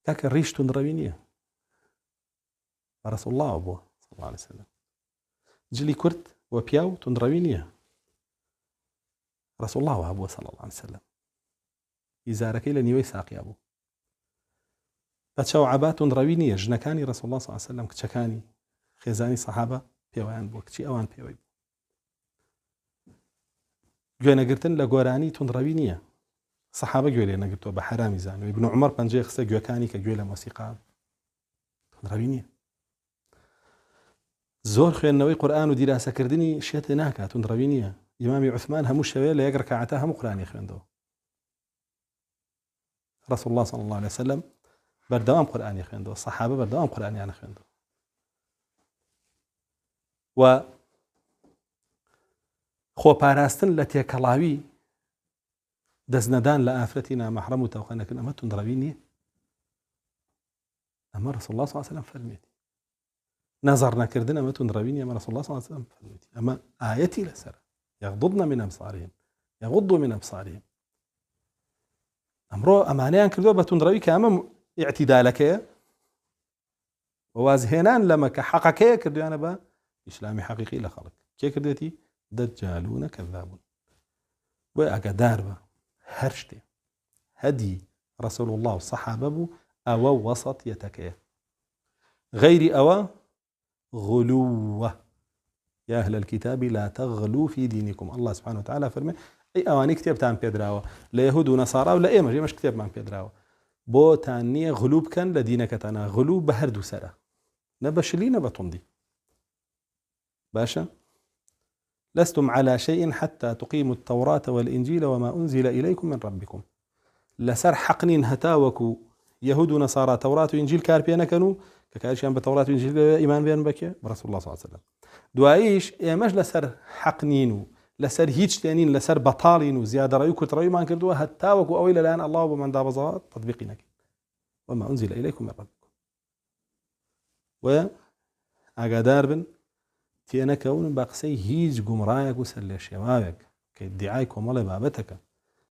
كاك الريش تندربينيه رسول الله أبوه صلى الله عليه وسلم جلي كرت وبياو تندربينيه رسول الله وأبوه صلى الله عليه وسلم إزارك إلى نيوي ساقي أبوه بەچەو عباتون ڕەوی نییە ژنەکانی رسول الله صلی الله عليه وسلم کچەکانی خێزانی سەحابە پێوەیان بووە کچی ئەوان پێوەی بوو گوێنەگرتن لە گۆرانی تونڕەوی نییە سەحابە گوێ لێ نەگرتووە بە حرامی زانەوە ابن عمر پەنجەی خستە گوێکانی کە گوێ لە مۆسیقا تونڕەوی نییە زۆر خوێندنەوەی قورئان و دیراسەکردنی شێتێ ناکات تونڕەوی نییە ئیمامی عوثمان هەموو شەوێ لە یەک ڕەکەعەتە هەموو قورئانی خوێندەوە رسول الله صلی الله عليه وسلم بەردەوام قورئانی خوێندەوە سەحابە بەردەوام قورئانیان خوێندەوە و خۆپاراستن لە تێکەڵاوی دەستنەدان لە ئافرەتی نامەحرەم و تەوخەنەکردن ئەمە تونڕەوی نییە ئەمە رسول الله صلی الله عليه وسلم فەرمێتی نەزەڕ نەکردن ئەمە تونڕەوی نییە ئەمە رسول الله صلی الله عليه وسلم فەرمێتی ئەمە ئایەتی لەسەرە یغضضن من أبصارهن یغضوا من أبصارهم ئەمڕۆ ئەمانەیان کردووە بە تونڕەوی کە ئەمە اعتدالەکەیە ووازهێنان لەمە کە حەقەکەیە کردویانە بە ئیسلامی حەقیقی لە خەڵک کێ کردێتی دەجالونە کەذابون بۆیە ئاگادار بە هەر شتێ هەدی رسول الله و سەحابە بوو ئەوە وەسەطیەتەکەیە غەیری ئەوە غلووە يا أهل الكتاب لا تغلوا في دينكم الله سبحانه وتعالى فرمي أي أواني كتابتان بيدراوة لا يهود ونصارى ولا إيه مش كتاب مان بيدراوة بو تانية غلوب كان لدينك تانا غلوب بهردو سرة نبشلي نبطندي باشا لستم على شيء حتى تقيموا التوراة والإنجيل وما أنزل إليكم من ربكم لسر حقنين هتاوكو يهود ونصارى توراة وإنجيل كاربيانا كانوا ككارشيان بتوراة وإنجيل إيمان بيان بكيا برسول الله صلى الله عليه وسلم دواییش ئێمەش لەسەر حەق نین و لەسەر هیچ شتێنین لەسەر بەتاڵین و زیادەڕەوی و کورتڕەویمان کردووە هەتاوەکو ئەوەی لەلایەن ئەڵڵا و بۆمان دابەزاوە تەطبیقی نەکەین وما أنزل إليكم من ربكم و ئاگادار بن تێنەکەون بە قسەی هیچ گومڕایەک و سەر لێ شێواوێک کە ئیدعای کۆمەڵی بابەتەکە